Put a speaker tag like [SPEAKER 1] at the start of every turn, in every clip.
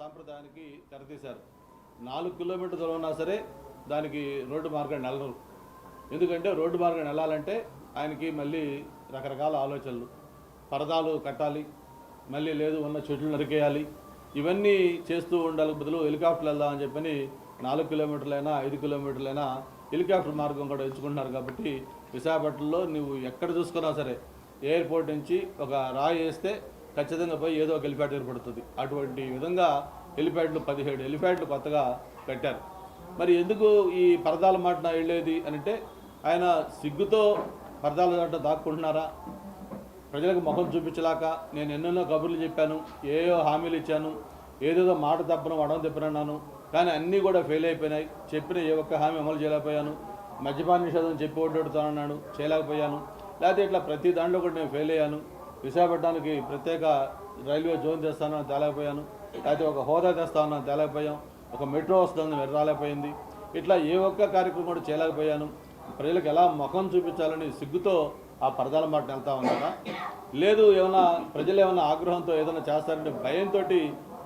[SPEAKER 1] సాంప్రదాయానికి తెరతీశారు. 4 కిలోమీటర్ల దూరం ఉన్నా సరే దానికి రోడ్డు మార్గాన్ని వెళ్ళరు. ఎందుకంటే రోడ్డు మార్గాన్ని వెళ్ళాలంటే ఆయనకి మళ్ళీ రకరకాల ఆలోచనలు, పరదాలు కట్టాలి, మళ్ళీ లేదు ఉన్న చెట్లు నరికేయాలి, ఇవన్నీ చేస్తూ ఉండాలి. బదులు హెలికాప్టర్లు వెళ్దామని చెప్పని 4 కిలోమీటర్లైనా 5 కిలోమీటర్లైనా హెలికాప్టర్ మార్గం కూడా ఎంచుకుంటున్నారు. కాబట్టి విశాఖపట్నంలో నువ్వు ఎక్కడ చూసుకున్నా సరే ఎయిర్పోర్ట్ నుంచి ఒక రాయి వేస్తే ఖచ్చితంగా పోయి ఏదో ఒక హెలిప్యాడ్ ఏర్పడుతుంది. అటువంటి విధంగా హెలిప్యాడ్లు 17 హెలిప్యాడ్లు కొత్తగా కట్టారు. మరి ఎందుకు ఈ పరదాల మాటన వెళ్ళేది అంటే ఆయన సిగ్గుతో పరదాల దాంట్లో దాక్కుంటున్నారా? ప్రజలకు ముఖం చూపించలేక నేను ఎన్నెన్నో కబుర్లు చెప్పాను, ఏయో హామీలు ఇచ్చాను, ఏదేదో మాట తప్పను వడం తిప్పనన్నాను, కానీ అన్నీ కూడా ఫెయిల్ అయిపోయినాయి. చెప్పిన ఏ ఒక్క హామీ అమలు చేయలేకపోయాను. మద్యపాన నిషేధం చెప్పి ఓట్లాడుతానన్నాను, చేయలేకపోయాను. లేకపోతే ఇట్లా ప్రతి దాంట్లో కూడా నేను ఫెయిల్ అయ్యాను. విశాఖపట్నానికి ప్రత్యేక రైల్వే జోన్ తెస్తానని తేలేకపోయాను, లేకపోతే ఒక హోదా తెస్తానని తేలేకపోయాం, ఒక మెట్రో వస్తుందని రాలేకపోయింది. ఇట్లా ఏ ఒక్క కార్యక్రమం కూడా చేయలేకపోయాను. ప్రజలకు ఎలా ముఖం చూపించాలని సిగ్గుతో ఆ పరదాల మాట వెళ్తా ఉన్నారా? లేదు ఏమైనా ప్రజలు ఏమైనా ఆగ్రహంతో ఏదైనా చేస్తారంటే భయంతో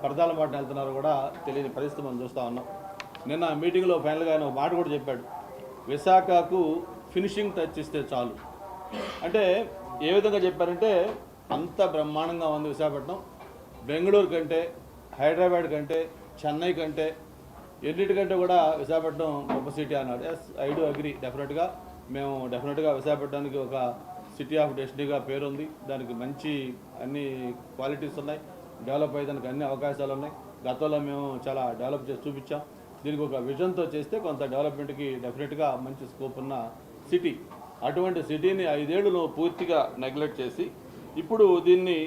[SPEAKER 1] పరదాల మాట వెళ్తున్నారో కూడా తెలియని పరిస్థితి మనం చూస్తూ ఉన్నాం. నిన్న మీటింగ్లో ఫైనల్గా ఆయన ఒక మాట కూడా చెప్పాడు, విశాఖకు ఫినిషింగ్ టచ్ ఇస్తే చాలు. అంటే ఏ విధంగా చెప్పారంటే అంత బ్రహ్మాండంగా ఉంది విశాఖపట్నం. బెంగళూరు కంటే, హైదరాబాద్ కంటే, చెన్నై కంటే ఎన్నిటికంటే కూడా విశాఖపట్నం గొప్ప సిటీ అన్నాడు. Yes, I do agree. డెఫినెట్గా విశాఖపట్నానికి ఒక సిటీ ఆఫ్ డెస్టినీగా పేరుంది. దానికి మంచి అన్ని క్వాలిటీస్ ఉన్నాయి, డెవలప్ అయ్యేదానికి అన్ని అవకాశాలు ఉన్నాయి. గతంలో మేము చాలా డెవలప్ చేసి చూపించాం. దీనికి ఒక విజన్తో చేస్తే కొంత డెవలప్మెంట్కి డెఫినెట్గా మంచి స్కోప్ ఉన్న సిటీ. అటువంటి సిటీని 5 ఏళ్ళు పూర్తిగా నెగ్లెక్ట్ చేసి ఇప్పుడు దీన్ని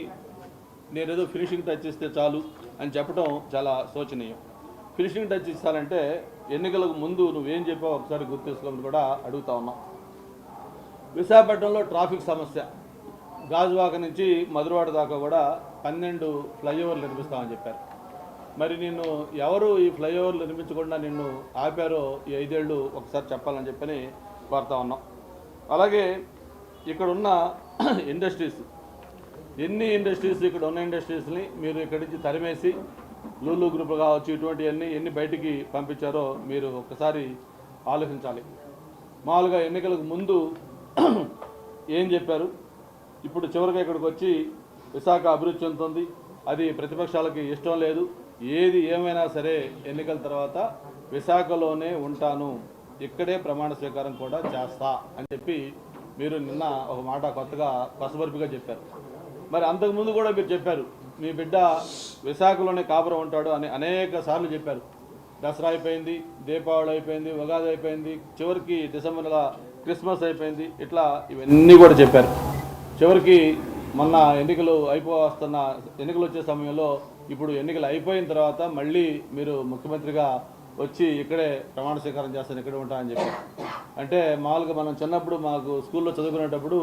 [SPEAKER 1] నేనేదో ఫినిషింగ్ టచ్ ఇస్తే చాలు అని చెప్పడం చాలా శోచనీయం. ఫినిషింగ్ టచ్ ఇస్తానంటే ఎన్నికలకు ముందు నువ్వేం చెప్పావు ఒకసారి గుర్తు తీసుకోమని కూడా అడుగుతా ఉన్నాం. విశాఖపట్నంలో ట్రాఫిక్ సమస్య, గాజువాక నుంచి మధురవాడ దాకా కూడా 12 ఫ్లైఓవర్లు నిర్మిస్తామని చెప్పారు. మరి నిన్ను ఎవరు ఈ ఫ్లైఓవర్లు నిర్మించకుండా నిన్ను ఆపారో ఈ 5 ఏళ్ళు ఒకసారి చెప్పాలని చెప్పని కోరుతా ఉన్నాం. అలాగే ఇక్కడ ఉన్న ఇండస్ట్రీస్, ఎన్ని ఇండస్ట్రీస్ ఇక్కడ ఉన్న ఇండస్ట్రీస్ని మీరు ఇక్కడి నుంచి తరిమేసి లూలు గ్రూప్ కావచ్చు ఇటువంటివన్నీ ఎన్ని బయటికి పంపించారో మీరు ఒక్కసారి ఆలోచించాలి. మామూలుగా ఎన్నికలకు ముందు ఏం చెప్పారు, ఇప్పుడు చివరిగా ఇక్కడికి వచ్చి విశాఖ అభివృద్ధి చెందుతుంది, అది ప్రతిపక్షాలకి ఇష్టం లేదు, ఏది ఏమైనా సరే ఎన్నికల తర్వాత విశాఖలోనే ఉంటాను, ఇక్కడే ప్రమాణ స్వీకారం కూడా చేస్తా అని చెప్పి మీరు నిన్న ఒక మాట కొత్తగా పసబర్పిగా చెప్పారు. మరి అంతకుముందు కూడా మీరు చెప్పారు మీ బిడ్డ విశాఖలోనే కాపురం ఉంటాడు అని అనేక సార్లు చెప్పారు. దసరా అయిపోయింది, దీపావళి అయిపోయింది, ఉగాది అయిపోయింది, చివరికి డిసెంబర్ నెల క్రిస్మస్ అయిపోయింది, ఇట్లా ఇవన్నీ కూడా చెప్పారు. చివరికి మొన్న ఎన్నికలు ఎన్నికలు వచ్చే సమయంలో ఇప్పుడు ఎన్నికలు అయిపోయిన తర్వాత మళ్ళీ మీరు ముఖ్యమంత్రిగా వచ్చి ఇక్కడే ప్రమాణ స్వీకారం చేస్తాను, ఇక్కడే ఉంటానని చెప్పి. అంటే మామూలుగా మనం చిన్నప్పుడు మాకు స్కూల్లో చదువుకునేటప్పుడు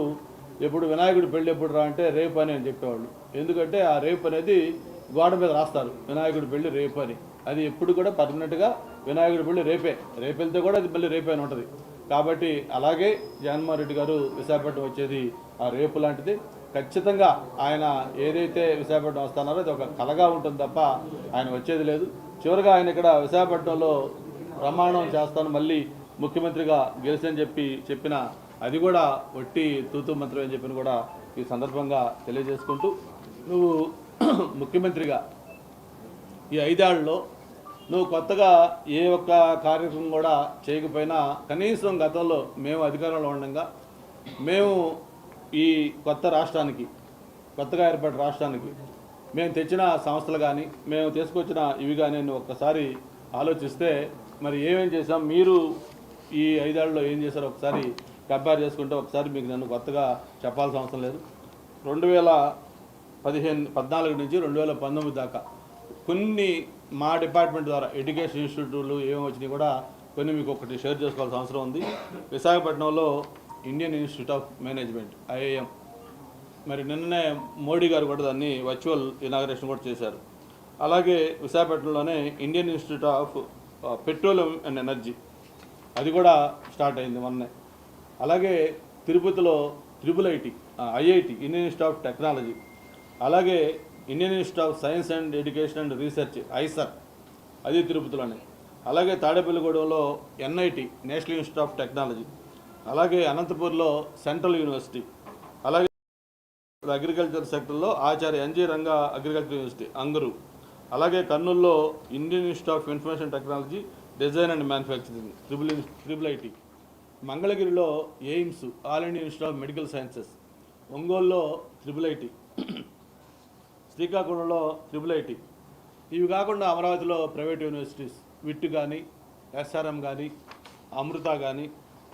[SPEAKER 1] ఎప్పుడు వినాయకుడి పెళ్ళి ఎప్పుడు రా అంటే రేపు అని చెప్పేవాళ్ళు. ఎందుకంటే ఆ రేపు అనేది గోడ మీద రాస్తారు, వినాయకుడి పెళ్ళి రేపు అని. అది ఎప్పుడు కూడా పర్మనెంట్గా వినాయకుడి పెళ్ళి రేపెళ్తే కూడా అది మళ్ళీ రేపే అని ఉంటుంది. కాబట్టి అలాగే జగన్మోహన్ రెడ్డి గారు విశాఖపట్నం వచ్చేది ఆ రేపు లాంటిది. ఖచ్చితంగా ఆయన ఏదైతే విశాఖపట్నం వస్తున్నారో అది ఒక కలగా ఉంటుంది తప్ప ఆయన వచ్చేది లేదు. చివరిగా ఆయన ఇక్కడ విశాఖపట్నంలో ప్రమాణం చేస్తాను మళ్ళీ ముఖ్యమంత్రిగా గెలిచని చెప్పిన అది కూడా ఒట్టి తూతూ మంత్రం అని చెప్పిన కూడా ఈ సందర్భంగా తెలియజేసుకుంటూ, నువ్వు ముఖ్యమంత్రిగా ఈ 5 ఏళ్లలో నువ్వు కొత్తగా ఏ ఒక్క కార్యక్రమం కూడా చేయకపోయినా కనీసం గతంలో మేము అధికారంలో ఉండగా మేము ఈ కొత్తగా ఏర్పడిన రాష్ట్రానికి మేము తెచ్చిన సంస్థలు కానీ మేము తీసుకొచ్చిన ఇవి కానీ ఒక్కసారి ఆలోచిస్తే మరి ఏమేం చేసాం, మీరు ఈ 5 ఏళ్లలో ఏం చేశారో ఒకసారి కంపేర్ చేసుకుంటే ఒకసారి మీకు నన్ను కొత్తగా చెప్పాల్సిన అవసరం లేదు. 2014 నుంచి 2019 దాకా కొన్ని మా డిపార్ట్మెంట్ ద్వారా ఎడ్యుకేషన్ ఇన్స్టిట్యూట్లు ఏమేమి వచ్చినాయి కూడా కొన్ని మీకు ఒకటి షేర్ చేసుకోవాల్సిన అవసరం ఉంది. విశాఖపట్నంలో Indian Institute of management IIM, మరి నిన్ననే మోడీ గారు కూడా దాన్ని వర్చువల్ ఇనాగరేషన్ కూడా చేశారు. అలాగే విశాఖపట్నంలోనే Indian Institute of Petroleum and Energy, అది కూడా స్టార్ట్ అయింది మొన్నే. అలాగే తిరుపతిలో IIT Indian Institute of Technology, అలాగే Indian Institute of Science and Education and Research IISER, అది తిరుపతిలోనే. అలాగే తాడేపల్లిగూడెంలో NIT, National Institute of Technology. అలాగే అనంతపూర్లో సెంట్రల్ యూనివర్సిటీ. అలాగే అగ్రికల్చర్ సెక్టర్లో Acharya NG Ranga agriculture university ANGRAU. అలాగే కర్నూలులో Indian Institute of Information Technology, design and manufacturing triple IT. మంగళగిరిలో AIIMS, all India institute of medical sciences. ఒంగోలులో ట్రిపుల్ ఐటీ. శ్రీకాకుళంలో ట్రిపుల్ ఐటీ. ఇవి కాకుండా అమరావతిలో ప్రైవేట్ యూనివర్సిటీస్, విట్ కానీ, ఎస్ఆర్ఎం కానీ, అమృత కానీ,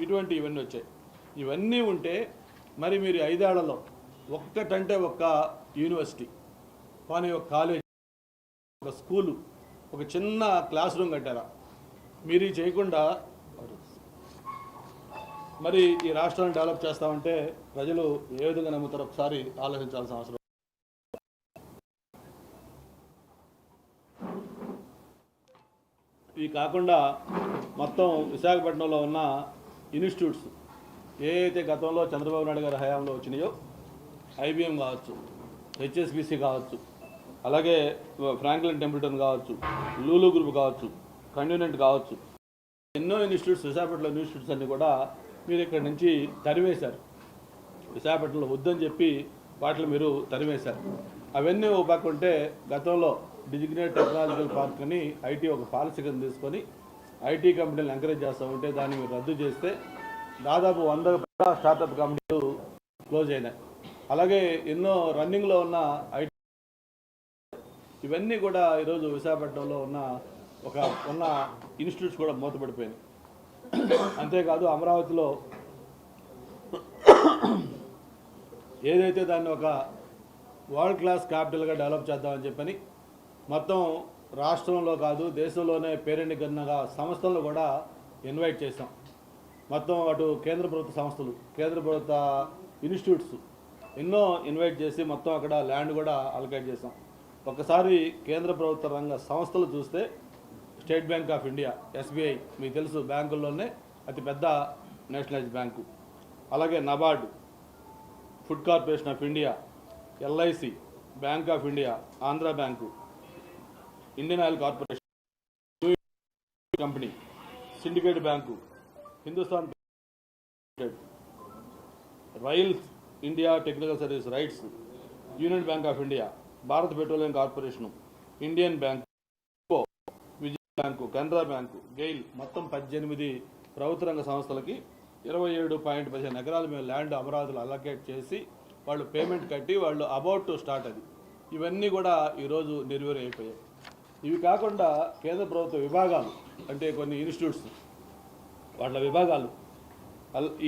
[SPEAKER 1] ఇవన్నీ వచ్చాయి. ఇవన్నీ ఉంటే మరి మీరు 5 ఏళ్లలో ఒక్కటంటే ఒక్క యూనివర్సిటీ, కానీ ఒక కాలేజ్, ఒక స్కూలు, ఒక చిన్న క్లాస్ రూమ్ కట్టారా? మీరు చేయకుండా మరి ఈ రాష్ట్రాన్ని డెవలప్ చేస్తామంటే ప్రజలు ఏ విధంగా నమ్ముతారో ఒకసారి ఆలోచించాల్సిన అవసరం. ఇవి కాకుండా మొత్తం విశాఖపట్నంలో ఉన్న ఇన్స్టిట్యూట్స్ ఏవైతే గతంలో చంద్రబాబు నాయుడు గారి హయాంలో వచ్చినాయో, ఐబిఎం కావచ్చు, హెచ్ఎస్బిసి కావచ్చు, అలాగే ఫ్రాంక్లిన్ టెంపుల్టన్ కావచ్చు, లూలు గ్రూప్ కావచ్చు, కన్వీనెంట్ కావచ్చు, ఎన్నో ఇన్స్టిట్యూట్స్, విశాఖపట్నంలో ఇన్స్టిట్యూట్స్ అన్నీ కూడా మీరు ఇక్కడి నుంచి తరివేశారు. విశాఖపట్నంలో వద్దని చెప్పి వాటిని మీరు తరివేశారు. అవన్నీ ఒక పక్క ఉంటే, గతంలో డిజిగ్నేట్ టెక్నాలజికల్ పార్క్ అని ఐటీ ఒక పాలసీ కింద తీసుకొని ఐటీ కంపెనీలు ఎంకరేజ్ చేస్తూ ఉంటే దాన్ని మీరు రద్దు చేస్తే దాదాపు 100 స్టార్టప్ కంపెనీలు క్లోజ్ అయినాయి. అలాగే ఎన్నో రన్నింగ్లో ఉన్న ఐటీ, ఇవన్నీ కూడా ఈరోజు విశాఖపట్నంలో ఉన్న ఇన్స్టిట్యూట్స్ కూడా మూతపడిపోయినాయి. అంతేకాదు అమరావతిలో ఏదైతే దాన్ని ఒక వరల్డ్ క్లాస్ క్యాపిటల్గా డెవలప్ చేద్దామని చెప్పని మొత్తం రాష్ట్రంలో కాదు దేశంలోనే పేరెన్నికన్నగా సంస్థలను కూడా ఇన్వైట్ చేసాం. మొత్తం అటు కేంద్ర ప్రభుత్వ సంస్థలు, కేంద్ర ప్రభుత్వ ఇన్స్టిట్యూట్స్ ఎన్నో ఇన్వైట్ చేసి మొత్తం అక్కడ ల్యాండ్ కూడా అలొకేట్ చేసాం. ఒకసారి కేంద్ర ప్రభుత్వ రంగ సంస్థలు చూస్తే state bank of India, SBI, మీకు తెలుసు బ్యాంకుల్లోనే అతిపెద్ద నేషనలైజ్డ్ బ్యాంకు. అలాగే NABARD, food corporation of India, LIC, bank of India, Andhra bank, Indian oil corporation company, syndicate bank, Hindustan rails India technical service rights, union bank of India, Bharat petroleum corporation, Indian bank, Vijaya bank, Canara bank, GAIL, మొత్తం 18 ప్రభుత్వ రంగ సంస్థలకి 27.15 ఎకరాలు మేము land అమరావతిలో allocate చేసి వాళ్ళు payment కట్టి వాళ్ళు అబౌట్ టు స్టార్ట్. అది ఇవన్నీ కూడా ఈరోజు నెరవేరు అయిపోయాయి. ఇవి కాకుండా కేంద్ర ప్రభుత్వ విభాగాలు అంటే కొన్ని ఇన్స్టిట్యూట్స్, వాళ్ళ విభాగాలు,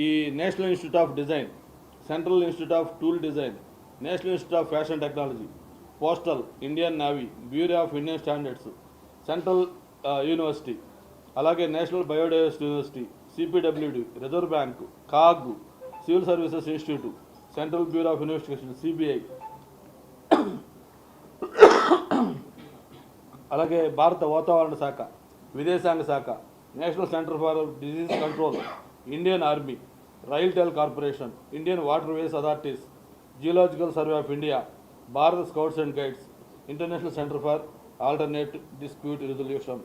[SPEAKER 1] ఈ National Institute of Design, Central Institute of Tool Design, National Institute of Fashion Technology, postal, Indian Navy, Bureau of Indian Standards, Central University, అలాగే National Biodiversity University, CPWD, Reserve Bank, CAG, civil services institute, Central Bureau of Investigation, CBI, అలాగే భారత వాతావరణ శాఖ, విదేశాంగ శాఖ, National Centre for Disease Control, Indian Army, RailTel Corporation, Indian water ways authorities, Geological Survey of India, Bharat scouts and guides, international centre for alternate dispute resolution.